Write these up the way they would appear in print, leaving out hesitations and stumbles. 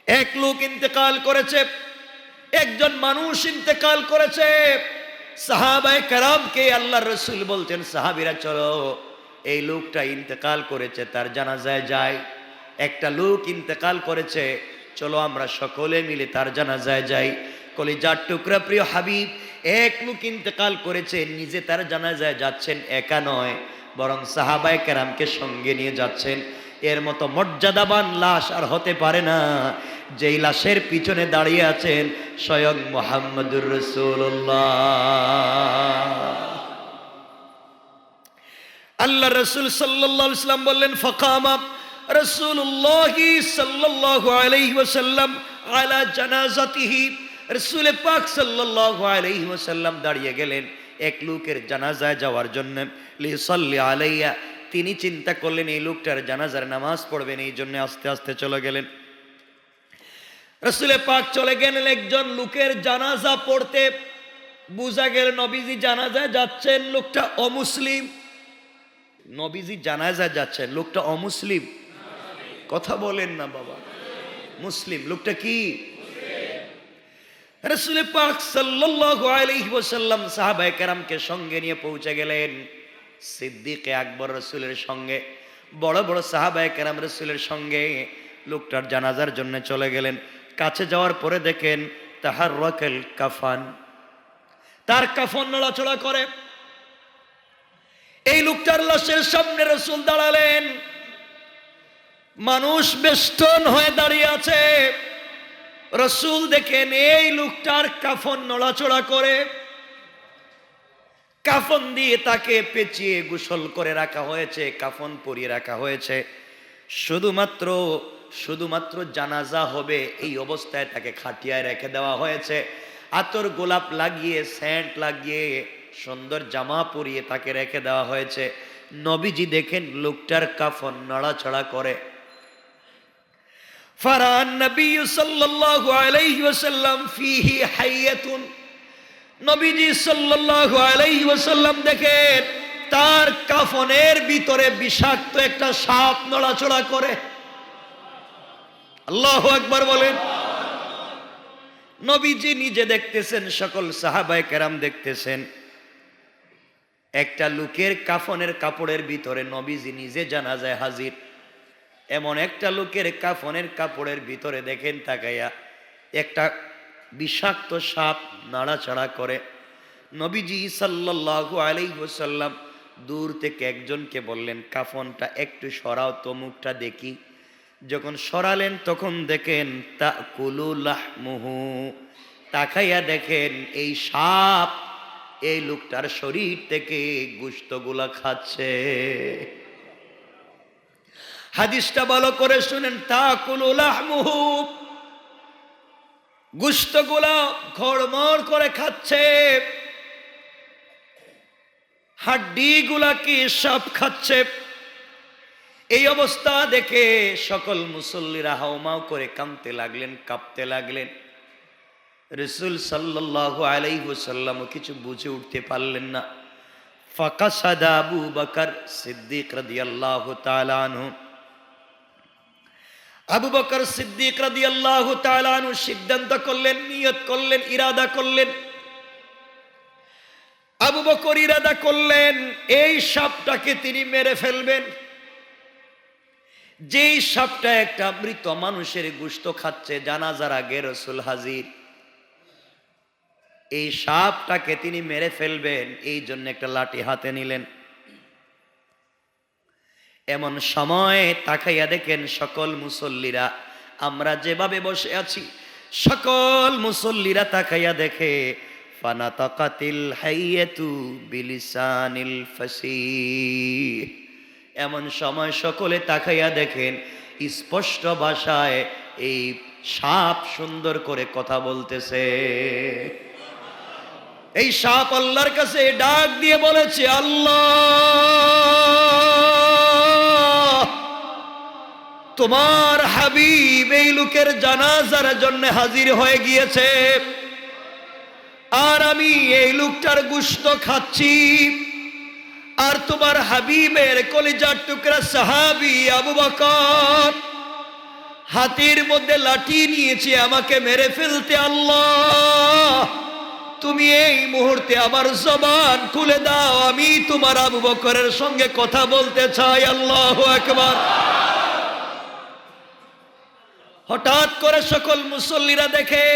এক লোক ইন্তেকাল করেছে, একজন মানুষ ইন্তেকাল করেছে। সাহাবায়ে কেরামকে আল্লাহর রাসূল বলছেন, সাহাবীরা চলো এই লোকটা ইন্তেকাল করেছে তার জানাজায় যাই। একটা লোক ইন্তেকাল করেছে, চলো আমরা সকলে মিলে তার জানাজায় যাই। কলিজার টুকরা প্রিয় হাবিব, এক লোক ইন্তেকাল করেছে, নিজে তার জানাজায় যাচ্ছেন, একা নয় বরং সাহাবায়ে কেরামকে সঙ্গে নিয়ে যাচ্ছেন। এর মতো মর্যাদাবান লাশ আর হতে পারে না, যেই লাশের পিছনে দাঁড়িয়ে আছেন স্বয়ং মুহাম্মদুর রাসূলুল্লাহ। আল্লাহ রাসূল সাল্লাল্লাহু আলাইহি ওয়াসাল্লাম বললেন, ফাকামা রাসূলুল্লাহ সাল্লাল্লাহু আলাইহি ওয়াসাল্লাম আলা জানাজাতিহি। রাসূল পাক সাল্লাল্লাহু আলাইহি ওয়াসাল্লাম দাঁড়িয়ে গেলেন এক লোকের জানাজায় যাওয়ার জন্য। লিসাল্লি আলাইয়া, তিনি চিন্তা করলেন এই লোকটার জানাজার নামাজ পড়বেন, এই জন্য আস্তে আস্তে চলে গেলেন। রাসূল পাক চলে গেলেন একজন লোকের জানাজা পড়তে। বুঝা গেল নবীজি জানাজায় যাচ্ছেন, লোকটা অমুসলিম। নবীজি জানাজায় যাচ্ছেন, লোকটা অমুসলিম। কথা বলেন না বাবা, মুসলিম। লোকটা কি? রাসূল পাক সাল্লাল্লাহু আলাইহি ওয়াসাল্লাম সাহাবায়ে কেরামকে সঙ্গে নিয়ে পৌঁছে গেলেন। সিদ্দিকে আকবর রাসূলের সঙ্গে, বড় বড় সাহাবায়ে কেরাম রাসূলের সঙ্গে লোকটার জানাজার জন্য চলে গেলেন। কাছে যাওয়ার পরে দেখেন তাহাররাকাল কাফান, তার কাফন নড়াচড়া করে। এই লোকটার লাশের সামনে রাসূল দাঁড়ালেন, মানুষ বেষ্টন হয়ে দাঁড়িয়ে আছে। রাসূল দেখেন এই লোকটার কাফন নড়াচড়া করে, কাফন দিয়ে তাকে পেঁচিয়ে গোসল করে রাখা হয়েছে, কাফন পরিয়ে রাখা হয়েছে। শুধুমাত্র জানাজা হবে এই অবস্থায় তাকে খাটিয়ায় রেখে দেওয়া হয়েছে। আতর গোলাপ লাগিয়ে, সেন্ট লাগিয়ে, সুন্দর জামা পরিয়ে তাকে রেখে দেওয়া হয়েছে। নবীজি দেখেন লোকটার কাফন নড়াচড়া করে। ফারান নবী সাল্লাল্লাহু আলাইহি ওয়াসাল্লাম ফিহি হাইয়াতুন, নবীজি সাল্লাল্লাহু আলাইহি ওয়াসাল্লাম দেখেন তার কাফনের ভিতরে বিষাক্ত একটা সাপ নড়াচড়া করে। আল্লাহু আকবার বলেন। নবীজি নিজে দেখতেছেন, সকল সাহাবায়ে কেরাম দেখতেছেন। একটা লোকের কাফনের কাপড়ের ভিতরে নবীজি নিজে জানাজায় হাজির। এমন একটা লোকের কাফনের কাপড়ের ভিতরে দেখেন তাকাইয়া একটা বিষাক্ত সাপ নাড়াচাড়া করে। নবীজি সাল্লাল্লাহু আলাইহি ওয়াসাল্লাম দূর থেকে একজনকে বললেন, কাফনটা একটু সরাও তো, মুখটা দেখি। যখন সরালেন তখন দেখেন তাকুলু লাহমুহু, তাকাইয়া দেখেন এই সাপ এই লোকটার শরীর থেকে গোশতগুলা খাচ্ছে। হাদিসটা ভালো করে শুনেন, তাকুলু লাহমুহু, গোশতগুলা ঘড়মড় করে খাচ্ছে, হাড্ডিগুলা কি সাপ খাচ্ছে। এই অবস্থা দেখে সকল মুসল্লিরা হাউমাউ করে কাঁদতে লাগলেন, কাঁপতে লাগলেন। রাসূল সাল্লাল্লাহু আলাইহি ওয়াসাল্লাম কিছু বুঝে উঠতে পারলেন না। ফাকাসাদা আবু বকর সিদ্দিক রাদিয়াল্লাহু তাআলা আনহু, আবু বকর সিদ্দিক রাদিয়াল্লাহু তাআলা আনহু সিদ্ধান্ত করলেন, নিয়ত করলেন, ইরাদা করলেন। আবু বকর ইরাদা করলেন এই সাপটাকে তিনি মেরে ফেলবেন। যেই সাপটা একটা মৃত মানুষের গোশত খাচ্ছে, জানাজার আগে রাসূল হাজির, এই সাপটাকে তিনি মেরে ফেলবেন, এই জন্য একটা লাঠি হাতে নিলেন। এমন সময় তাকাইয়া দেখেন সকল মুসল্লিরা, আমরা যেভাবে বসে আছি সকল মুসল্লিরা তাকাইয়া দেখে ফানাতাকাতিল হাইয়াতু বিলিসানিল ফাসিহ। এমন সময় সকলে তাকাইয়া দেখেন স্পষ্ট ভাষায় এই সাপ সুন্দর করে কথা বলতেছে। এই সাপ আল্লাহর কাছে ডাক দিয়ে বলেছে, আল্লাহ, তোমার হাবিব এই লোকের জানাজার জন্য হাজির হয়ে গিয়েছে, আর আমি এই লোকটার গোশত খাচ্ছি, আর তোমার হাবিবের কলিজার টুকরা সাহাবী আবু বকর হাতের মধ্যে লাঠি নিয়েছি আমাকে মেরে ফেলতে। আল্লাহ, তুমি এই মুহূর্তে আমার জবান খুলে দাও, আমি তোমার আবু বকরের সঙ্গে কথা বলতে চাই। আল্লাহু আকবার। হঠাৎ করে সকল মুসল্লিরা দেখে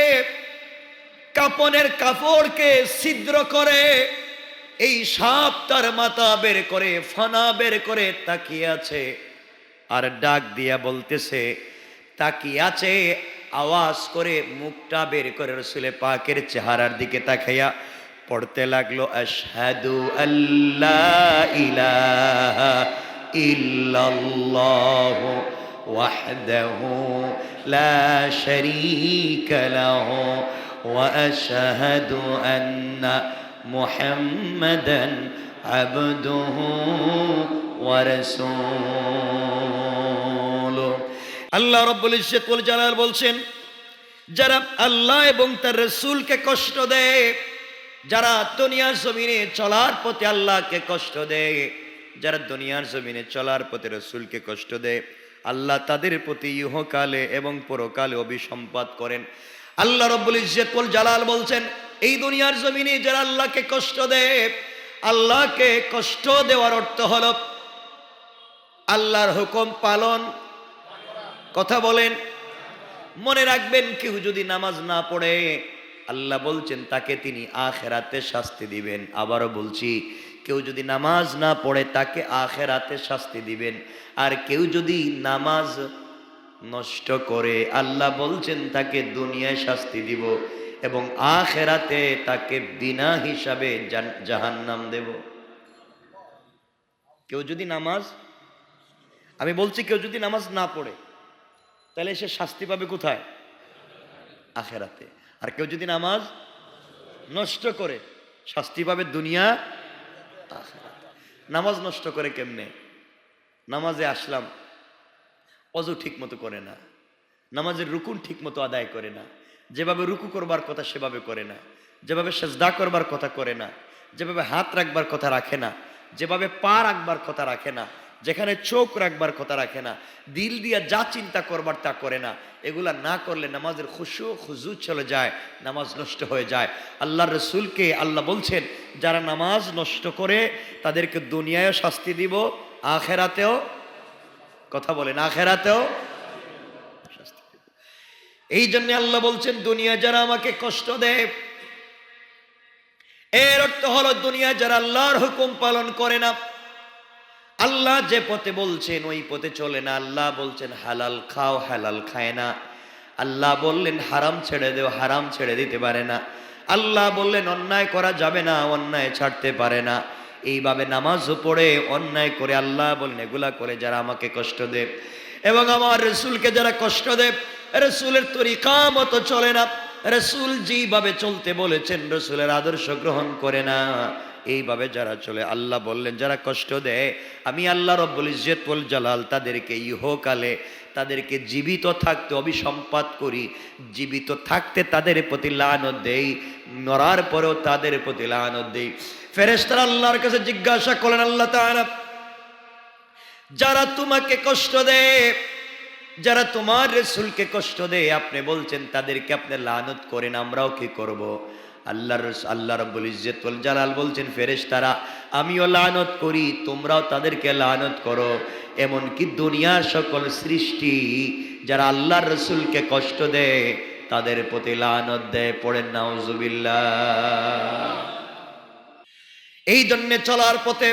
কাপনের কাপড়কে ছিদ্র করে এই সাপ তার মাথা বের করে, ফানা বের করে তাকিয়ে আছে, আর ডাক দিয়া বলতেছে, তাকিয়ে আছে আওয়াজ করে, মুখটা বের করে রাসূল পাকের চেহারার দিকে তাকাইয়া পড়তে লাগলো, আশহাদু আল্লা ইলাহা ইল্লাল্লাহু ওয়াহদাহু লা শারীকা লাহু ওয়া আশহাদু আন্না মুহাম্মাদান আবদুহু ওয়া রাসূলুহু। আল্লাহ রাব্বুল ইজ্জত ওয়াল জালাল বলছেন, যারা আল্লাহ এবং তার রাসূলকে কষ্ট দেয়, যারা দুনিয়ার জমিনে চলার পথে আল্লাহকে কষ্ট দেয়, যারা দুনিয়ার জমিনে চলার পথে রাসূলকে কষ্ট দেয়, আল্লাহ তাদের প্রতি ইহকালে এবং পরকালে অভিসম্পাত করেন। আল্লাহ রাব্বুল ইজ্জত ওয়াল জালাল বলছেন, এই দুনিয়ার জমিনে যারা আল্লাহকে কষ্ট দেয়, আল্লাহকে কষ্ট দেওয়ার অর্থ হলো আল্লাহর হুকুম পালন। কথা বলেন, মনে রাখবেন, কেউ যদি নামাজ না পড়ে, আল্লাহ বলছেন তাকে তিনি আখিরাতে শাস্তি দিবেন। আবারও বলছি, কেউ যদি নামাজ না পড়ে তাকে আখিরাতে শাস্তি দিবেন। আর কেউ যদি নামাজ নষ্ট করে, আল্লাহ বলছেন তাকে দুনিয়ায় শাস্তি দিব এবং আখিরাতে তাকে বিনা হিসাবে জাহান্নাম দেব। কেউ যদি নামাজ, আমি বলছি কেউ যদি নামাজ না পড়ে, তাহলে সে শাস্তি পাবে কোথায়? আখিরাতে। আর কেউ যদি নামাজ নষ্ট করে, শাস্তি পাবে দুনিয়া আখিরাতে। নামাজ নষ্ট করে কেমনে? নামাজে আসলাম, অজু ঠিক মতো করে না, নামাজের রুকুন ঠিক মতো আদায় করে না, যেভাবে রুকু করবার কথা সেভাবে করে না, যেভাবে সেজদা করবার কথা করে না, যেভাবে হাত রাখবার কথা রাখে না, যেভাবে পা রাখবার কথা রাখে না, যেখানে চোখ রাখবার কথা রাখে না, দিল দিয়া যা চিন্তা করবার তা করে না। এগুলা না করলে নামাজের খুশু খুজু চলে যায়, নামাজ নষ্ট হয়ে যায়। আল্লাহর রাসূলকে আল্লাহ বলছেন, যারা নামাজ নষ্ট করে তাদেরকে দুনিয়ায় শাস্তি দিব, আখিরাতেও, কথা বলেন, আখিরাতেও শাস্তি দিব। এই জন্য আল্লাহ বলছেন, দুনিয়া যারা আমাকে কষ্ট দেয়, এর অর্থ হলো দুনিয়া যারা আল্লাহর হুকুম পালন করে না, আল্লাহ যে পথে বলছেন ওই পথে চলে না। আল্লাহ বলছেন হালাল খাও, হালাল খায় না। আল্লাহ বললেন হারাম ছেড়ে দেও, হারাম ছেড়ে দিতে পারে না। আল্লাহ বললেন অন্যায় করা যাবে না, অন্যায় ছাড়তে পারে না। এইভাবে নামাজও পড়ে অন্যায় করে, আল্লাহ বললেন এগুলা করে যারা আমাকে কষ্ট দেয় এবং আমার রাসূলকে যারা কষ্ট দেয়, রাসূলের তরিকা মতো চলে না, রাসূল যেভাবে চলতে বলেছেন রাসূলের আদর্শ গ্রহণ করে না, এইভাবে যারা চলে, আল্লাহ বললেন যারা কষ্ট দেয়, আমি আল্লাহ রব্বুল ইজ্জত ওয়াল জালাল তাদেরকে ইহকালে, তাদেরকে জীবিত থাকতে অভিসম্পাত করি, জীবিত থাকতে তাদের প্রতি লানত দেই, মরার পরেও তাদের প্রতি লানত দেই। ফেরেশতারা আল্লাহর কাছে জিজ্ঞাসা করলেন, আল্লাহ তাআলা, যারা তোমাকে কষ্ট দেয়, যারা তোমার রাসূলকে কষ্ট দেয়, আপনি বলছেন তাদেরকে আপনি লানত করেন, আমরাও কি করব? আল্লাহ রাব্বুল ইজ্জত ওয়াল জালাল বলছেন, ফেরেশতারা আমিও লানত করি, তোমরাও তাদেরকে লানত করো। এমনকি দুনিয়ার সকল সৃষ্টি যারা আল্লাহর রাসূলকে কষ্ট দেয় তাদের প্রতি লানত দেয়। পড়েন নাউজুবিল্লাহ। এই জন্য চলার পথে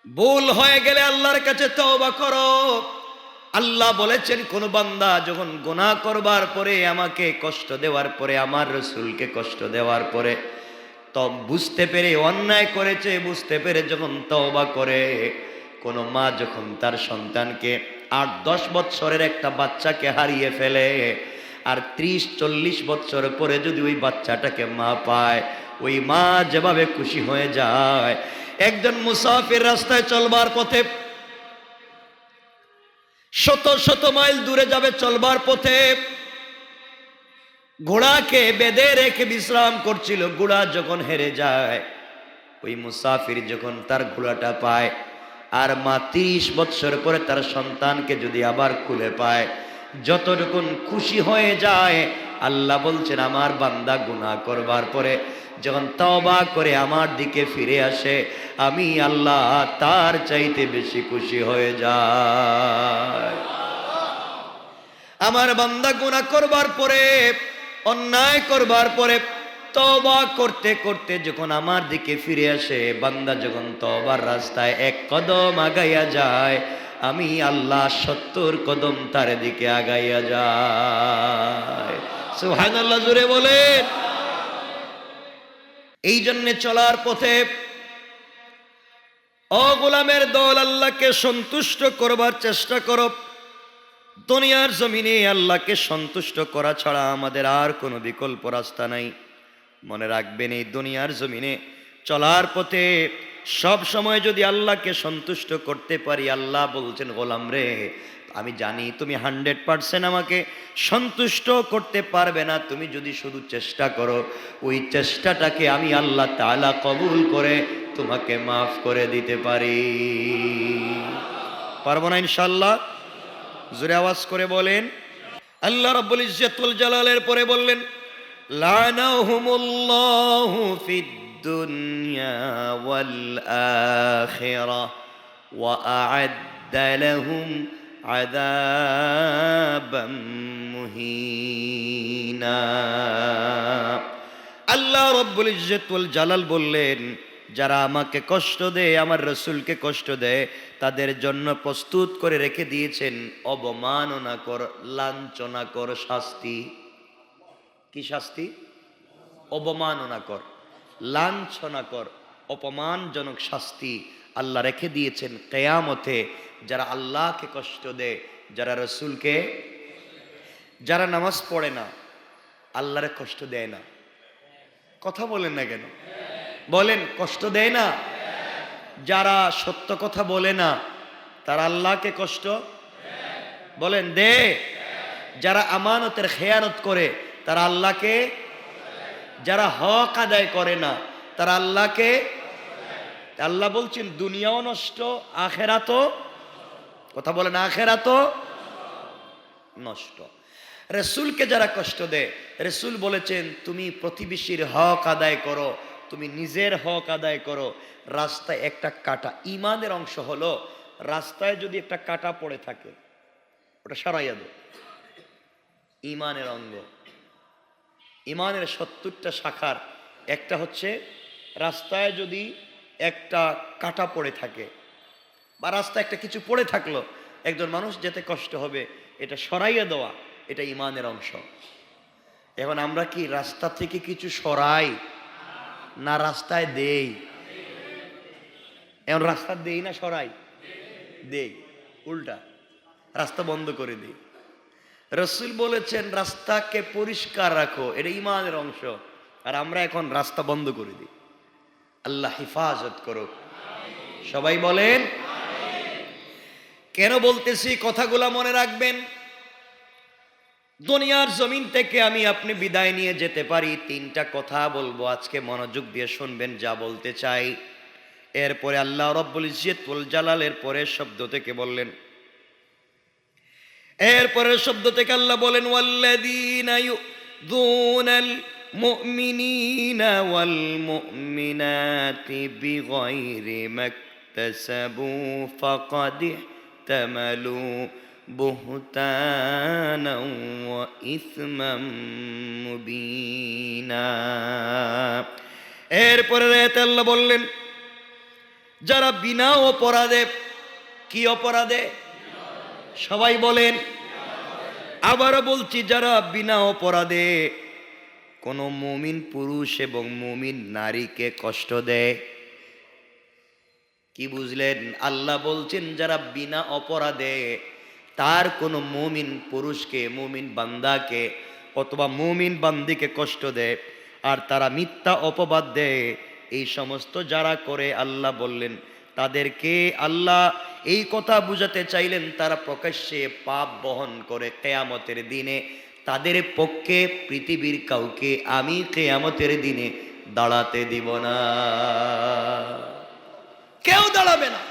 ভুল হয়ে গেলে আল্লাহর কাছে তওবা করো। আল্লাহ বলেছেন, কোন বান্দা যখন গুনাহ করবার পরে, আমাকে কষ্ট দেওয়ার পরে, আমার রাসূলকে কষ্ট দেওয়ার পরে, তো বুঝতে পেরে অন্যায় করেছে, বুঝতে পেরে যখন তওবা করে, কোন মা যখন তার সন্তানকে ৮-১০ বৎসরের একটা বাচ্চাকে হারিয়ে ফেলে, আর ৩০-৪০ বৎসর পরে যদি ওই বাচ্চাটাকে মা পায়, ওই মা যেভাবে খুশি হয়ে যায়। একজন মুসাফির রাস্তায় চলবার পথে, শত শত মাইল দূরে যাবে, চলবার পথে ঘোড়াকে বেঁধে রেখে বিশ্রাম করছিল। ঘোড়া যখন হেরে যায়, ওই মুসাফির যখন তার ঘোড়াটা পায়, আর মা 30 বছর পরে তার সন্তানকে যদি আবার খুলে পায়, যতটুকুন খুশি হয়ে যায়। আল্লাহ বলছেন আমার বান্দা গুনাহ করবার পরে যখন তওবা করে আমার দিকে ফিরে আসে, আমি আল্লাহ তার চাইতে বেশি খুশি হয়ে যায়। আমার বান্দা গুনাহ করবার পরে, অন্যায় করবার পরে তওবা করতে করতে যখন আমার দিকে ফিরে আসে, বান্দা যখন তওবার রাস্তায় এক কদম আগাইয়া যায়, আমি আল্লাহ 70 কদম তার দিকে আগাইয়া যায়। সুবহানাল্লাহ, জোরে বলেন। এই জন্যে চলার পথে ও গোলামের দল, আল্লাহকে সন্তুষ্ট করবার চেষ্টা করো। দুনিয়ার জমিনে আল্লাহকে সন্তুষ্ট করা ছাড়া আমাদের আর কোনো বিকল্প রাস্তা নাই। মনে রাখবেন, এই দুনিয়ার জমিনে চলার পথে সব সময় যদি আল্লাহকে সন্তুষ্ট করতে পারি, আল্লাহ বলছেন গোলাম রে, আমি জানি তুমি 100% আমাকে সন্তুষ্ট করতে পারবে না, তুমি যদি শুধু চেষ্টা করো, ওই চেষ্টাটাকে আমি আল্লাহ তাআলা কবুল করে তোমাকে মাফ করে দিতে পারি। পারবো না ইনশাআল্লাহ? জোরে আওয়াজ করে বলেন। আল্লাহ রাব্বুল ইজ্জতুল জালালের পরে বললেন, লানাহুমুল্লাহু ফিদ দুনিয়া ওয়াল আখিরাহ ওয়া আ'আদ্দা লাহুম আযাবাম মুহিনা। আল্লাহ রাব্বুল ইজ্জতুল জালাল বললেন, যারা আমাকে কষ্ট দেয়, আমার রাসূলকে কষ্ট দেয়, তাদের জন্য প্রস্তুত করে রেখে দিয়েছেন অবমাননাকর, লাঞ্ছনাকর শাস্তি। কি শাস্তি? অবমাননাকর, লাঞ্ছনাকর, অপমানজনক শাস্তি আল্লাহ রেখে দিয়েছেন কিয়ামতে। যারা আল্লাহকে কষ্ট দেয়, যারা রাসূলকে, যারা নামাজ পড়ে না, আল্লাহরে কষ্ট দেয় না। কথা বলেন না কেন? বলেন, কষ্ট দেয় না? যারা সত্য কথা বলে না, তারা আল্লাহকে কষ্ট বলেন দে। যারা আমানতের খেয়ানত করে, তারা আল্লাহকে, যারা হক আদায় করে না, তারা আল্লাহকে, আল্লাহ বলছেন দুনিয়াও নষ্ট, আখেরাতও, কথা বলেন, আখেরাতও নষ্ট। রাসূলকে যারা কষ্ট দেয়, রাসূল বলেছেন তুমি প্রতিবেশীর হক আদায় করো, তুমি নিজের হক আদায় করো। রাস্তায় একটা কাঁটা, ঈমানের অংশ হলো, রাস্তায় যদি একটা কাঁটা পড়ে থাকে, ওটা সরাইয়া দাও। ঈমানের অঙ্গ, ঈমানের 70টা শাখার একটা হচ্ছে, রাস্তায় যদি একটা কাঁটা পড়ে থাকে বা রাস্তায় একটা কিছু পড়ে থাকলো, একজন মানুষ যেতে কষ্ট হবে, এটা সরাইয়া দেওয়া, এটা ঈমানের অংশ। এখন আমরা কি রাস্তা থেকে কিছু সরাই না রাস্তায় দেই? এখন রাস্তা দেই না সরাই? দেই, উল্টা, রাস্তা বন্ধ করে দেই। রাসূল বলেছেন রাস্তাকে পরিষ্কার রাখো, এটা ঈমানের অংশ, আর আমরা এখন রাস্তা বন্ধ করে দিই। আল্লাহ হেফাজত করুক। সবাই বলেন। কেন বলতেছি কথাগুলা মনে রাখবেন। দুনিয়ার জমিন থেকে আমি আপনি বিদায় নিয়ে যেতে পারি, 3টা কথা বলবো, আজকে মনোযোগ দিয়ে শুনবেন যা বলতে চাই। এরপরে আল্লাহ রাব্বুল ইজ্জতুল জালালের পরের শব্দ থেকে বললেন, এরপরের শব্দ থেকে আল্লাহ বলেন, ওয়াল্লাযীনা ইউযুনাল মুমিনিনা ওয়াল মুমিনাতি বিগাইরি মাকতাসাবু ফাকাদ ইহতামালু বুহতানাও ওয়া ইসমান মুবিনা। এরপরে আয়াতে আল্লাহ বললেন, যারা বিনা অপরাধে, কি অপরাধে? সবাই বলেন। আবারও বলছি, যারা বিনা অপরাধে কোনো মুমিন পুরুষ এবং মুমিন নারীকে কষ্ট দেয়। কি বুঝলেন? আল্লাহ বলছেন যারা বিনা অপরাধে তার কোনো মুমিন পুরুষকে, মুমিন বান্দাকে অথবা মুমিন বান্দিকে কষ্ট দেয়, আর তারা মিথ্যা অপবাদ দেয়, এই সমস্ত যারা করে, আল্লাহ বললেন তাদেরকে, আল্লাহ এই কথা বুঝাতে চাইলেন তারা প্রকাশ্যে পাপ বহন করে কিয়ামতের দিনে। তাদের পক্ষে পৃথিবীর কাউকে আমি কিয়ামতের দিনে দাঁড়াতে দিব না, কেউ দাঁড়াবে না।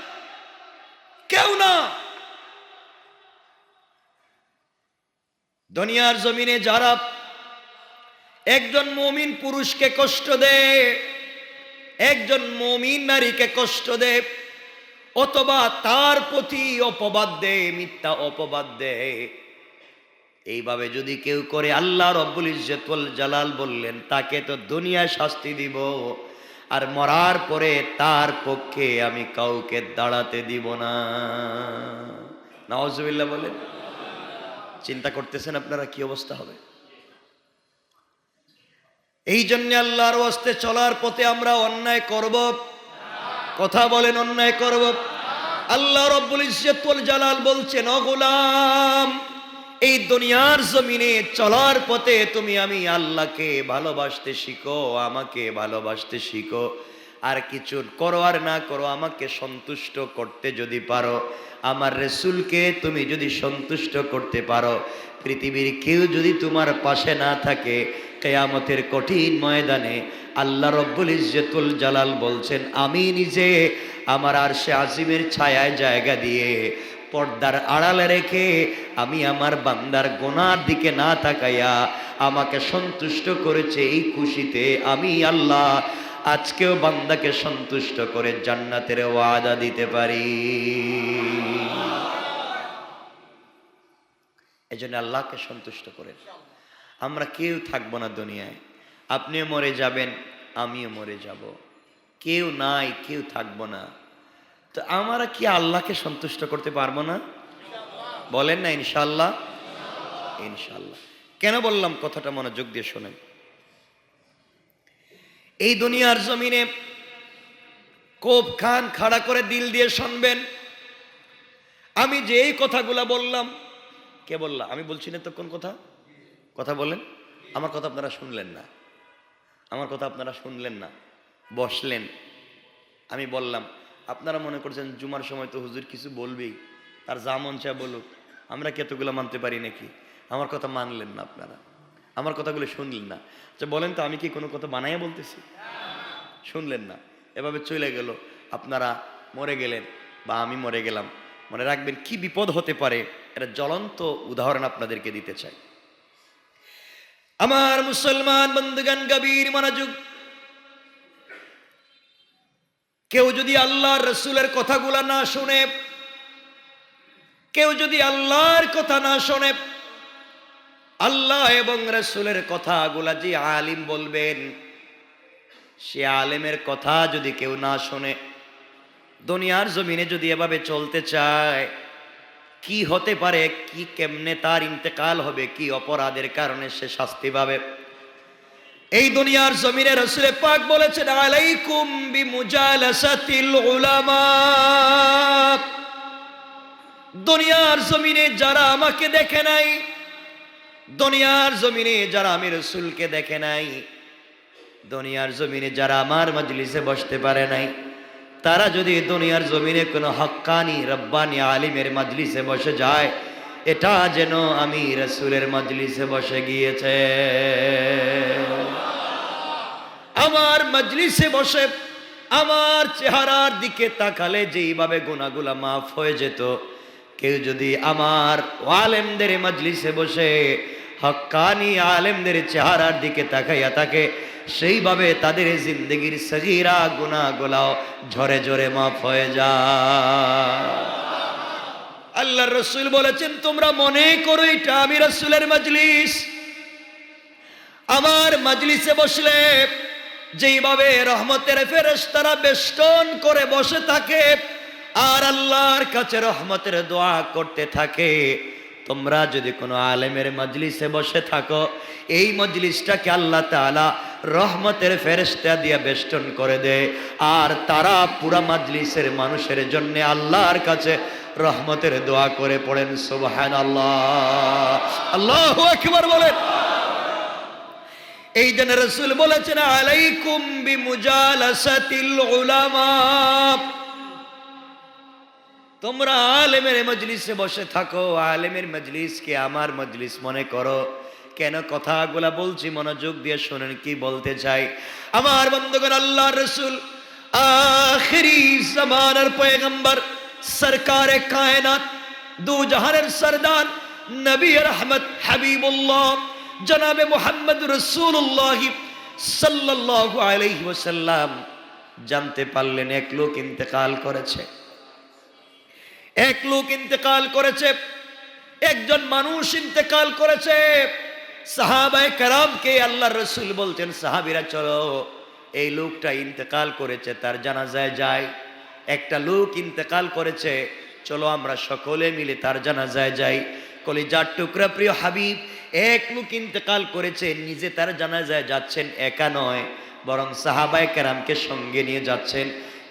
কেউ না। দুনিয়ার জমিনে যারা একজন মুমিন পুরুষকে কষ্ট দেয়, একজন মুমিন নারীকে কষ্ট দেয়, অথবা তার প্রতি অপবাদ দেয়, মিথ্যা অপবাদ দেয়, এইভাবে যদি কেউ করে, আল্লাহ রব্বুল ইজ্জত ওয়াল জালাল বললেন তাকে তো দুনিয়ায় শাস্তি দিব, আর মরার পরে তার পক্ষে আমি কাউকে দাঁড়াতে দিব না। নাউজুবিল্লাহ বলেন। চিন্তা করতেছেন আপনারা কি অবস্থা হবে? এই জন্য আল্লাহর ওয়াস্তে চলার পথে আমরা অন্যায় করব? কথা বলেন, অন্যায় করব? আল্লাহ রব্বুল ইজ্জত ওয়াল জালাল বলছেন, ও গোলাম, এই দুনিয়ার জমিনে চলার পথে তুমি আমি আল্লাহকে ভালোবাসতে শিখো, আমাকে ভালোবাসতে শিখো, আর কিছু করো আর না করো, আমাকে সন্তুষ্ট করতে যদি পারো, আমার রাসূলকে তুমি যদি সন্তুষ্ট করতে পারো, পৃথিবীর কেউ যদি তোমার পাশে না থাকে, কিয়ামতের কঠিন ময়দানে আল্লাহ রব্বুল ইজ্জত ওয়াল জালাল বলছেন, আমি নিজে আমার আরশে আজিমের ছায়ায় জায়গা দিয়ে পর্দার আড়ালে রেখে আমি আমার বান্দার গুনার দিকে না তাকাইয়া আমাকে সন্তুষ্ট করেছে, এই খুশিতে আমি আল্লাহ আজকেও বান্দাকে সন্তুষ্ট করে জান্নাতের ওয়াদা দিতে পারি। এজন্য আল্লাহকে সন্তুষ্ট করেন। আমরা কেউ থাকবো না দুনিয়ায়, আপনিও মরে যাবেন, আমিও মরে যাব, কেউ নাই, কেউ থাকবো না। তো আমরা কি আল্লাহকে সন্তুষ্ট করতে পারবো না? বলেন না ইনশাআল্লাহ। ইনশাআল্লাহ। কেন বললাম কথাটা মনোযোগ দিয়ে শোনেন। এই দুনিয়ার জমিনে কোপ খান খাড়া করে দিল দিয়ে শুনবেন, আমি যে এই কথাগুলা বললাম, কে বললাম? আমি বলছি না তো কোন কথা? কথা বলেন। আমার কথা আপনারা শুনলেন না, আমার কথা আপনারা শুনলেন না, বসলেন, আমি বললাম, আপনারা মনে করছেন জুমার সময় তো হুজুর কিছু বলবেই, তার যা মন চায় বলুক, আমরা কি এতগুলো মানতে পারি নাকি? আমার কথা মানলেন না আপনারা, আমার কথাগুলো শুনলেন না। আচ্ছা বলেন তো, আমি কি কোনো কথা বানাইয়া বলতেছি? শুনলেন না, এভাবে চলে গেল, আপনারা মরে গেলেন বা আমি মরে গেলাম। মনে রাখবেন কি বিপদ হতে পারে, এটা জ্বলন্ত উদাহরণ আপনাদেরকে দিতে চাই। আমার মুসলমান বন্ধুগণ, গভীর মনোযোগ। কেউ যদি আল্লাহর রাসূলের কথাগুলো না শুনে, কেউ যদি আল্লাহর কথা না শুনে, আল্লাহ এবং রাসূলের কথাগুলা যে আলিম বলবেন, সে আলেমের কথা যদি কেউ না শুনে, দুনিয়ার জমিনে যদি এভাবে চলতে চায়, কি হতে পারে, কি কেমনে তার ইন্তেকাল হবে, কি অপরাধের কারণে সে শাস্তি পাবে। এই দুনিয়ার জমিনে রাসূল পাক বলেছেন, আলাইকুম বিমুজালাসাতিল উলামা। দুনিয়ার জমিনে যারা আমাকে দেখে নাই, দুনিয়ার জমিনে যারা আমি রাসূলকে দেখে নাই, দুনিয়ার জমিনে যারা আমার মজলিসে বসতে পারে নাই, তারা যদি দুনিয়ার জমিনে কোনো হক্কানি রব্বানি আলিমের মজলিসে বসে যায়, এটা যেন আমি রাসূলের মজলিসে বসে গিয়েছে। আমার মজলিসে বসে আমার চেহারার দিকে তাকালে যেইভাবে গুনাহগুলো মাফ হয়ে যেত, কেউ যদি আমার আলেমদের মজলিসে বসে হক্কানি আলেমদের চেহারার দিকে তাকাইয়া থাকে, সেইভাবে তাদের জিন্দগির সগীরা গুনাহগুলো ঝরে ঝরে মাফ হয়ে যায়। আল্লাহর রাসূল বলেছেন, তোমরা মনে করো এটা আমি রাসূলের মজলিস, আমার মজলিসে বসলে যেইভাবে রহমতের ফেরেশতারা বেষ্টন করে বসে থাকে আর আল্লাহর কাছে রহমতের দোয়া করতে থাকে, তোমরা যদি কোনো আলেমের মজলিসে বসে থাকো, এই মজলিসটাকে আল্লাহ তাআলা রহমতের ফেরেশতা দিয়ে বেষ্টন করে দেয়, আর তারা পুরা মজলিসের মানুষের জন্য আল্লাহর কাছে রহমতের দোয়া করে পড়েন সুবহানাল্লাহ, আল্লাহু আকবার বলেন। এই জন্য রাসূল বলেছেন, আলাইকুম বিমুজালাসাতিল উলামা। তোমরা আলেমের মজলিসে বসে থাকো, আলেমের মজলিসকে আমার মজলিস মনে করো। কেন কথাগুলা বলছি মনোযোগ দিয়ে শুনেন কি বলতে চাই। আমার বন্ধুগণ, আল্লাহর রাসূল আখিরি জামানার পয়গম্বর সরকারে কায়নাত, দু জাহানের সরদার, নবী রহমত হাবিবুল্লাহ জনাবে মুহাম্মদ রাসূলুল্লাহ সাল্লাল্লাহু আলাইহি ওয়াসাল্লাম জানতে পারলেন এক লোক ইন্তেকাল করেছে। এক লোক ইন্তেকাল করেছে, একজন মানুষ ইন্তেকাল করেছে। সাহাবায়ে কেরামকে আল্লাহর রাসূল বলছেন, সাহাবীরা চলো এই লোকটা ইন্তেকাল করেছে তার জানাজায় যাই। একটা লোক ইন্তেকাল করেছে, চলো আমরা সকলে মিলে তার জানাজায় যাই। কলিজার টুকরা প্রিয় হাবিব, এক লোক ইন্তেকাল করেছে, নিজে তার জানাজায় যাচ্ছেন, একা নয় বরং সাহাবায়ে কেরামকে সঙ্গে নিয়ে যাচ্ছেন।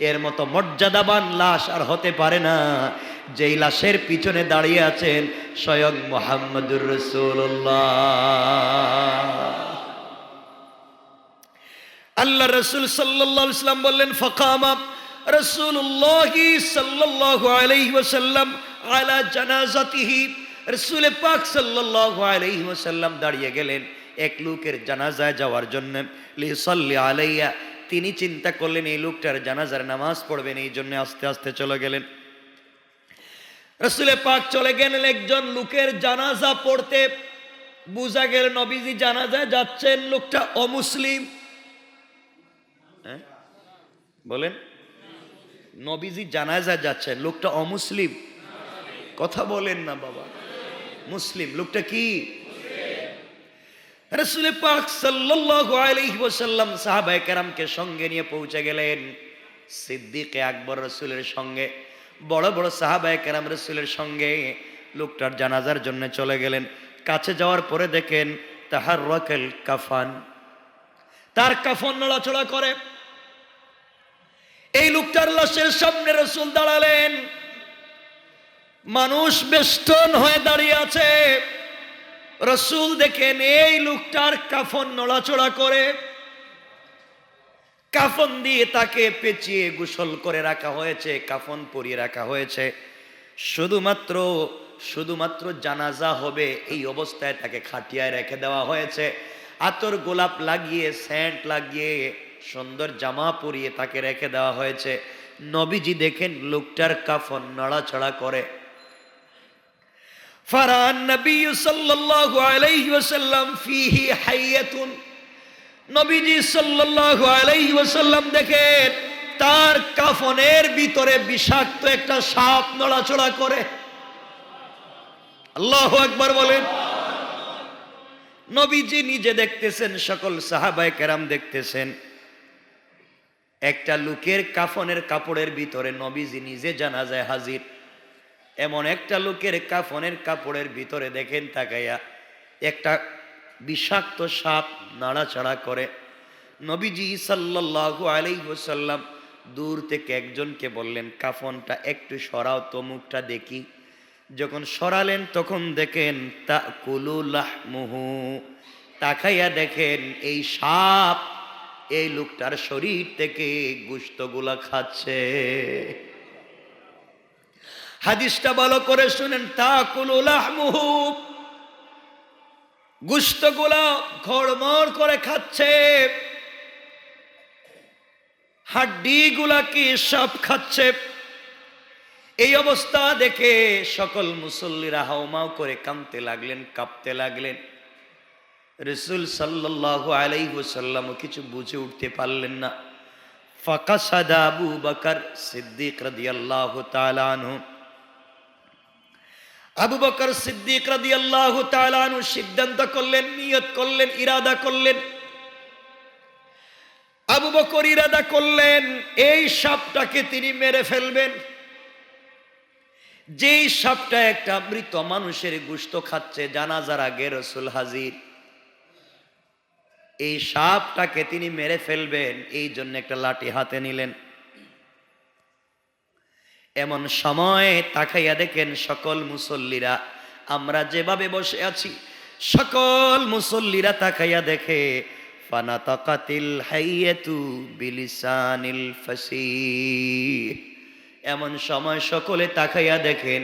এর মতো মর্যাদাবান লাশ আর হতে পারে না, যেই লাশের পিছনে দাঁড়িয়ে আছেন স্বয়ং মুহাম্মদুর রাসূলুল্লাহ। আল্লাহ রাসূল সাল্লাল্লাহু আলাইহি ওয়াসাল্লাম বললেন, ফাকামা রাসূলুল্লাহ সাল্লাল্লাহু আলাইহি ওয়াসাল্লাম আলা জানাজাতিহি। রাসূল পাক সাল্লাল্লাহু আলাইহি ওয়াসাল্লাম দাঁড়িয়ে গেলেন এক লোকের জানাজায় যাওয়ার জন্য। লিসাল্লি আলাইয়া, তিনি চিন্তা করলেন এই লোকটার জানাজার নামাজ পড়বেন, এই জন্য আস্তে আস্তে চলে গেলেন। রাসূল পাক চলে গেলেন একজন লোকের জানাজা পড়তে। বুঝা গেল নবীজি জানাজায় যাচ্ছেন, লোকটা অমুসলিম। বলেন, নবীজি জানাজায় যাচ্ছেন, লোকটা অমুসলিম। কথা বলেন না বাবা, মুসলিম। লোকটা কি? রাসূল পাক সাল্লাল্লাহু আলাইহি ওয়াসাল্লাম সাহাবায়ে কেরামকে সঙ্গে নিয়ে পৌঁছে গেলেন। সিদ্দিকে আকবর রাসূলের সঙ্গে, বড় বড় সাহাবায়ে কেরাম রাসূলের সঙ্গে লোকটার জানাজার জন্য চলে গেলেন। কাছে যাওয়ার পরে দেখেন তাহাররাকাল কাফান, তার কাফন নড়াচড়া করে। এই লোকটার লাশের সামনে রাসূল দাঁড়ালেন, মানুষ বেষ্টন হয়ে দাঁড়িয়ে আছে। রাসূল দেখেন এই লোকটার কাফন নড়াচড়া করে, কাফন দিয়ে তাকে পেঁচিয়ে গোসল করে রাখা হয়েছে, কাফন পরিয়ে রাখা হয়েছে। শুধুমাত্র জানাজা হবে এই অবস্থায় তাকে খাটিয়ায় রেখে দেওয়া হয়েছে। আতর গোলাপ লাগিয়ে, সেন্ট লাগিয়ে, সুন্দর জামা পরিয়ে তাকে রেখে দেওয়া হয়েছে। নবীজি দেখেন লোকটার কাফন নড়াচড়া করে। ফারান নবী সাল্লাল্লাহু আলাইহি ওয়াসাল্লাম ফিহি হাইয়াতুন, নবীজি সাল্লাল্লাহু আলাইহি ওয়াসাল্লাম দেখেন তার কাফনের ভিতরে বিষাক্ত একটা সাপ নড়াচড়া করে। আল্লাহু আকবার বলেন। নবীজি নিজে দেখতেছেন, সকল সাহাবায়ে কেরাম দেখতেছেন। একটা লোকের কাফনের কাপড়ের ভিতরে নবীজি নিজে জানাজায় হাজির। এমন একটা লোকের কাফনের কাপড়ের ভিতরে দেখেন তাকাইয়া একটা বিষাক্ত সাপ নাড়াচাড়া করে। নবীজি সাল্লাল্লাহু আলাইহি ওয়াসাল্লাম দূর থেকে একজনকে বললেন, কাফনটা একটু সরাও তো, মুখটা দেখি। যখন সরালেন তখন দেখেন তাকুলু লাহমুহু, তাকাইয়া দেখেন এই সাপ এই লোকটার শরীর থেকে গোশতগুলা খাচ্ছে। হাদিসটা ভালো করে শুনেন, তাকুলু লাহমুহু, গোশতগুলা ঘড়মড় করে খাচ্ছে, হাড্ডিগুলা কি সব খাচ্ছে। এই অবস্থা দেখে সকল মুসল্লিরা হাউমাউ করে কাঁদতে লাগলেন, কাঁপতে লাগলেন। রাসূল সাল্লাল্লাহু আলাইহি ওয়াসাল্লাম কিছু বুঝে উঠতে পারলেন না। ফাকাসাদা আবু বকর সিদ্দিক রাদিয়াল্লাহু তাআলা আনহু, আবু বকর সিদ্দিক রাদিয়াল্লাহু তাআলা আনহু সিদ্ধান্ত করলেন, নিয়ত করলেন, ইরাদা করলেন। আবু বকর ইরাদা করলেন এই সাপটাকে তিনি মেরে ফেলবেন। যেই সাপটা একটা মৃত মানুষের গোশত খাচ্ছে, জানাজার আগে রাসূল হাজির, এই সাপটাকে তিনি মেরে ফেলবেন, এই জন্য একটা লাঠি হাতে নিলেন। এমন সময় তাকাইয়া দেখেন সকল মুসল্লিরা, আমরা যেভাবে বসে আছি সকল মুসল্লিরা তাকাইয়া দেখে ফানাতাকাতিল হাইয়াতু বিলিসানিল ফাসিহ। এমন সময় সকলে তাকাইয়া দেখেন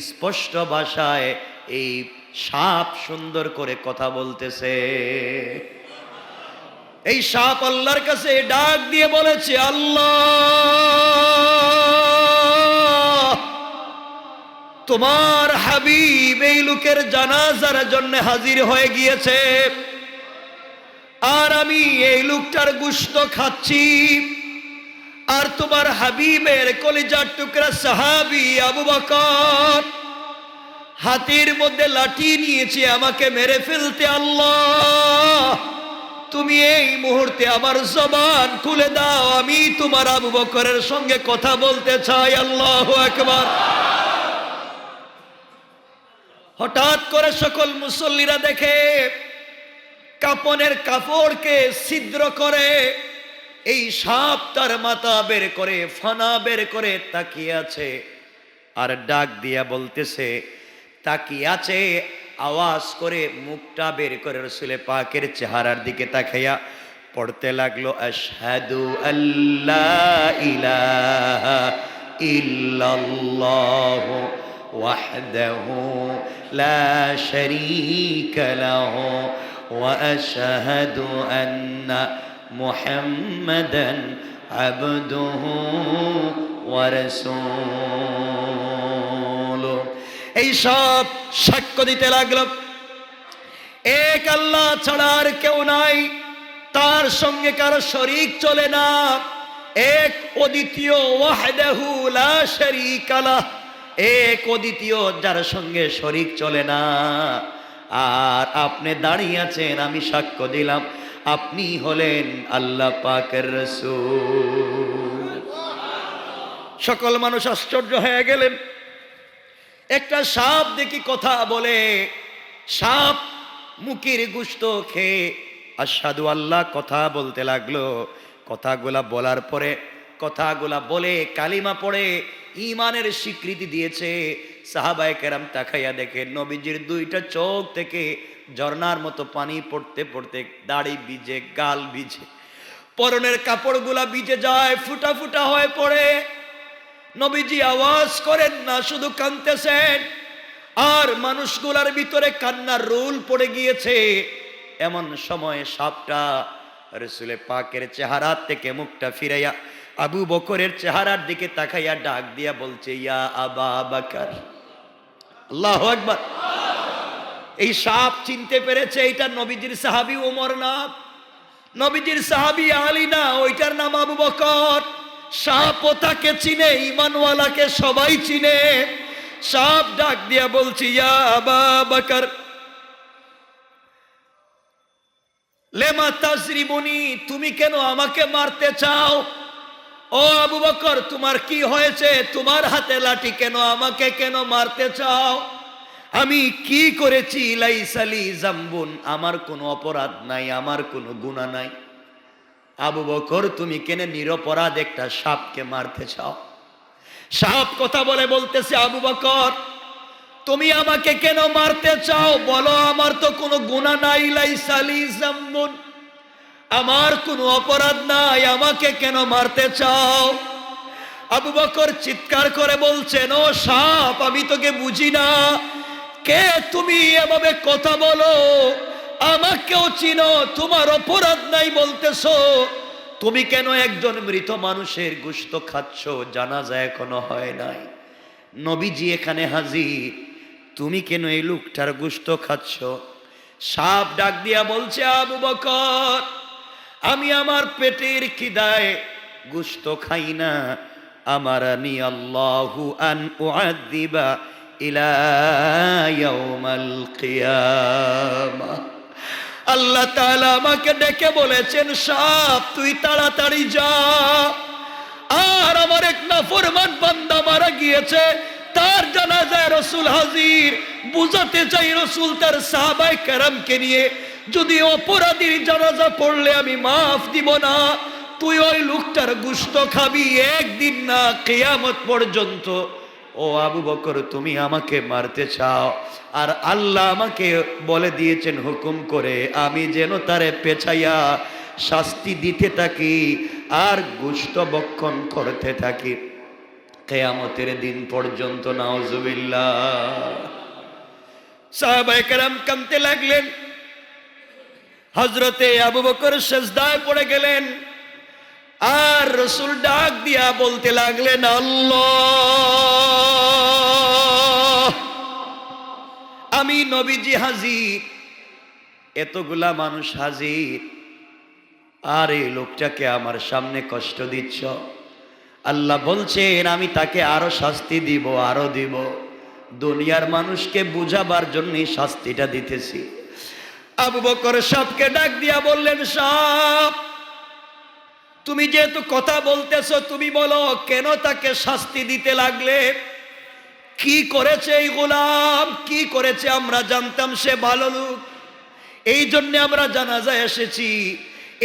স্পষ্ট ভাষায় এই সাপ সুন্দর করে কথা বলতেছে। এই সাপ আল্লাহর কাছে ডাক দিয়ে বলেছে, আল্লাহ তোমার হাবিব এই লোকের জানাজার জন্য হাজির হয়ে গিয়েছে, আর আমি এই লোকটার গোশত খাচ্ছি। আর তোমার হাবিবের কলিজার টুকরা সাহাবী আবু বকর হাতের মধ্যে লাঠি নিয়েছে আমাকে মেরে ফেলতে। আল্লাহ, তুমি এই মুহূর্তে আমার জবান খুলে দাও, আমি তোমার আবু বকরের সঙ্গে কথা বলতে চাই। আল্লাহু আকবার। হঠাৎ করে সকল মুসল্লিরা দেখে কাপনের কাপড়কে ছিদ্র করে এই সাপ তার মাথা বের করে, ফানা বের করে তাকিয়ে আছে, আর ডাক দিয়া বলতেছে, তাকিয়ে আছে, আওয়াজ করে মুখটা বের করে রাসূল পাকের চেহারার দিকে তাকাইয়া পড়তে লাগলো, আশহাদু আল্লা ইলাহা ইল্লাল্লাহু ওয়াহদাহু লা শারীকা লাহু ওয়া আশহাদু আন্না মুহাম্মাদান আবদুহু ওয়া রাসূলুহু। এই সব সাক্ষ্য দিতে লাগলো, এক আল্লাহ ছাড়া আর কেউ নাই, তার সঙ্গে কারো শরীক চলে না, এক অদ্বিতীয়, ওয়াহদাহু লা শারীকা লাহ, এক অদ্বিতীয়, যার সঙ্গে শরীক চলে না। আর আপনি দাঁড়িয়ে আছেন, আমি সাক্ষ্য দিলাম আপনি হলেন আল্লাহ পাকের রাসূল। সকল মানুষ আশ্চর্য হয়ে গেলেন। একটা সাপ দেখি কথা বলে, সাপ মুখের গোশত খেয়ে আশহাদু আল্লাহ কথা বলতে লাগলো। কথাগুলা বলার পরে, কথাগুলা বলে কালিমা পড়ে ঈমানের স্বীকৃতি দিয়েছে। সাহাবায়ে কেরাম তাকাইয়া দেখে নবীজির দুইটা চোখ থেকে ঝর্ণার মতো পানি পড়তে পড়তে দাড়ি ভিজে, গাল ভিজে, পরনের কাপড়গুলা ভিজে যায়, ফুটা ফুটা হয়ে পড়ে। নবীজি আওয়াজ করেন না, শুধু কাঁদতেছেন, আর মানুষগুলার ভিতরে কান্নার রোল পড়ে গিয়েছে। এমন সময় সাপটা রাসূল পাকের চেহারা থেকে মুখটা ফিরাইয়া আবু বকরের চেহারার দিকে তাকাইয়া ডাক দিয়া বলছে, ইয়া আবা বকর। আল্লাহু আকবার। এই সাপ চিনতে পেরেছে এটা নবীজির সাহাবী ওমর না, নবীজির সাহাবী আলী না, ওইটার নাম আবু বকর। সাপও তাকে চিনে, ঈমানওয়ালাকে সবাই চিনে। সাপ ডাক দিয়া বলছে, ইয়া আবা বকর লেমা তাজরিবুনি, তুমি কেন আমাকে মারতে চাও? ও আবু বকর, তোমার কি হয়েছে? তোমার হাতে লাঠি কেন? আমাকে কেন মারতে চাও? আমি কি করেছি? লাইসা লি যামবুন, আমার কোনো অপরাধ নাই, আমার কোনো গুনাহ নাই। আবু বকর, তুমি কেন নিরপরাধ একটা সাপকে মারতে চাও? সাপ কথা বলে বলতেছে, আবু বকর, তুমি আমাকে কেন মারতে চাও বলো? আমার তো কোনো গুনাহ নাই, লাইসা লি যামবুন, আমার কোনো অপরাধ নাই, আমাকে কেন মারতে চাও? আবু বকর চিৎকার করে বলছেন, ও সাপ, আমি তোকে বুঝি না, কে তুমি? এভাবে কথা বলো, আমাকেও চিনো, তোমার অপরাধ নাই বলতেছো, তুমি কেন একজন মৃত মানুষের গোশত খাচ্ছ? জানাজা এখনো হয় নাই, নবীজি এখানে হাজির, তুমি কেন এই লোকটার গোশত খাচ্ছ? সাপ ডাক দিয়া বলছে, আবু বকর, আমি আমার পেটের খিদায় গোশত খাই না, আমারানি আল্লাহু আন উআযিবা ইলা ইয়াউমাল কিয়ামাহ। আল্লাহ তাআলা আমাকে ডেকে বলেছেন, সাপ তুই তাড়াতাড়ি যা, আর আমার এক নাফরমান বান্দা মারা গিয়েছে, তার জানাজায় রাসূল হাজির। বুঝাতে চাই রাসূল তার সাহাবায়ে কেরামকে নিয়ে, যদি অপরাধীর জানাজা পড়লে আমি মাফ দিব না, তুই ওই লোকটার গোশত খাবি, একদিন না কিয়ামত পর্যন্ত। ও আবু বকর, তুমি আমাকে মারতে চাও, আর আল্লাহ আমাকে বলে দিয়েছেন হুকুম করে, আমি যেন তারে পেছাইয়া শাস্তি দিতে থাকি আর গোশত ভক্ষণ করতে থাকি কিয়ামতের দিন পর্যন্ত। নাউজুবিল্লাহ। সাহাবায়ে কেরাম কাঁদতে লাগলেন। হযরতে আবু বকর সিজদায় পড়ে গেলেন, আর রাসূল ডাক দিয়া বলতে লাগলেন, আল্লাহ আমি নবীজি হাজির, এতগুলা মানুষ হাজির, আর এই লোকটাকে আমার সামনে কষ্ট দিচ্ছ। আল্লাহ বলছেন আমি তাকে আরো শাস্তি দিব, আরো দিব। দুনিয়ার মানুষকে বুঝাবার জন্য শাস্তিটা দিতেছি। আবু বকর সাহেবকে ডাক দিয়া বললেন, সাহেব তুমি যেহেতু কথা বলতেছ, তুমি বলো কেন তাকে শাস্তি দিতে লাগলে? কি করেছে এই গোলাম, কি করেছে? আমরা জানতাম সে ভালো লোক, এই জন্য আমরা জানাজায় এসেছি,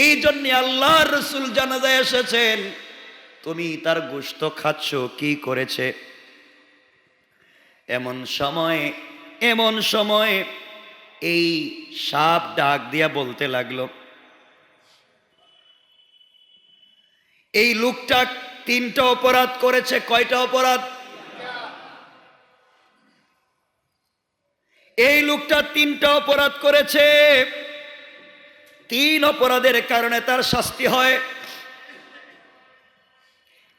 এই জন্য আল্লাহর রাসূল জানাজায় এসেছেন। তুমি তার গোশত খাচ্ছ, কি করেছে? এমন সময় এই সাপ ডাক দিয়া বলতে লাগলো, এই লোকটা 3টা অপরাধ করেছে। কয়টা অপরাধ? এই লোকটা 3টা অপরাধ করেছে। 3 অপরাধের কারণে তার শাস্তি হয়।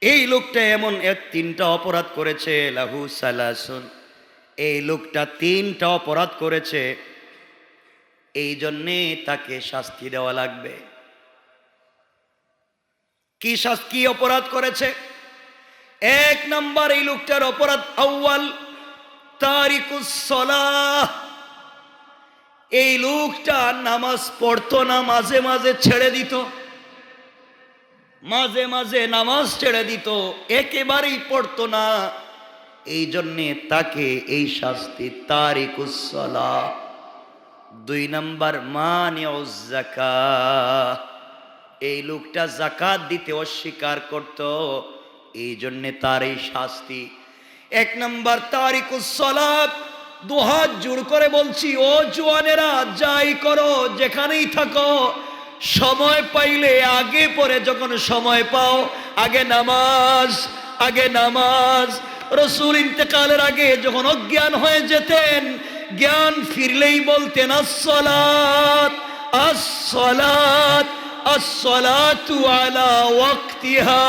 এই লোকটা এমন 3টা অপরাধ করেছে। লাহু সালাসুন, এই লোকটা 3টা অপরাধ করেছে, এই জন্যে তাকে শাস্তি দেওয়া লাগবে। কি অপরাধ করেছে? 1 নম্বর, এই লোকটার অপরাধ আউয়াল তারিকুস সালাহ। এই লোকটা নামাজ পড়তো না, মাঝে মাঝে ছেড়ে দিত, মাঝে মাঝে নামাজ ছেড়ে দিত, একেবারেই পড়তো না। এই জন্যে তাকে এই শাস্তি, তারিকুস সালাহ। 2 নম্বর, মানিউজ যাকাত। এই লোকটা যাকাত দিতে অস্বীকার করত, এই জন্যে তার এই শাস্তি। 1 নম্বর তারিকুস সালাত। 2 হাত জোড় করে বলছি, ও জওয়ানেরা, যাই করো, যেখানেই থাকো, সময় পাইলে আগে পরে, যখন সময় পাও আগে নামাজ, আগে নামাজ। রাসূল ইন্তেকালের আগে যখন অজ্ঞান হয়ে যেতেন, জ্ঞান ফিরলেই বলতেন আসসালাত আসসালাত আসসালাতু আলা ওয়াক্তিহা।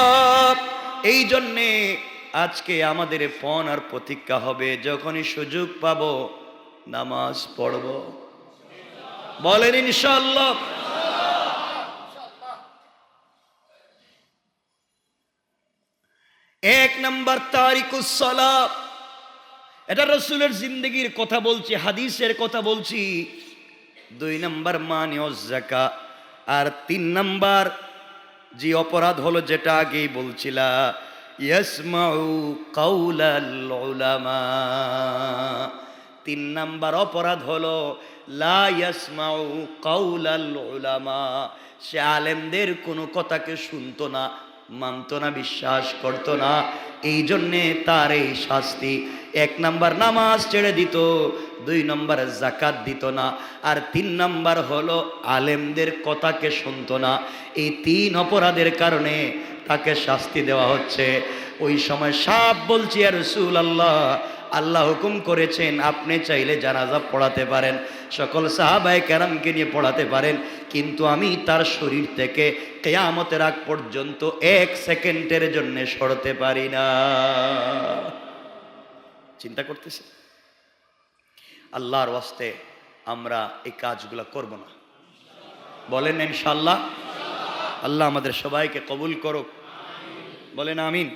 এই জন্যে আজকে আমাদের পণ আর প্রতিজ্ঞা হবে, যখনই সুযোগ পাবো নামাজ পড়ব। বলেন ইনশাআল্লাহ। 1 নম্বর তারিকুস সালাত। এটা রাসূলের জিন্দেগির কথা বলছি, হাদিসের কথা বলছি। 2 নম্বর মানিউজ যাকাত। আর 3 নম্বর যে অপরাধ হলো, যেটা আগেই বলছিলা, ইয়াসমাউ কাউলাল উলামা। 3 নম্বর অপরাধ হলো লা ইয়াসমাউ কাউলাল উলামা। সে আলেমদের কোনো কথাকে শুনতো না, মানতো না, বিশ্বাস করতো না, এই জন্যে তার এই শাস্তি। 1 নম্বর নামাজ ছেড়ে দিত, 2 নম্বর যাকাত দিত না, আর 3 নম্বর হলো আলেমদের কথাকে শুনতো না। এই 3 অপরাধের কারণে তাকে শাস্তি দেওয়া হচ্ছে। ওই সময় সাপ বলছি, ইয়া রাসূলুল্লাহ, আল্লাহ হুকুম করেছেন আপনি চাইলে জানাজা পড়াতে পারেন, সকল সাহাবায়ে কেরামকে নিয়ে পড়াতে পারেন, কিন্তু আমি তার শরীর থেকে কিয়ামতের আগ পর্যন্ত 1 সেকেন্ডের জন্য সরতে পারি না। চিন্তা করতেছে? আল্লাহর ওয়াস্তে আমরা এই কাজগুলো করব না। বলেন ইনশাআল্লাহ। আল্লাহ আমাদের সবাইকে কবুল করুক। বলেন আমিন।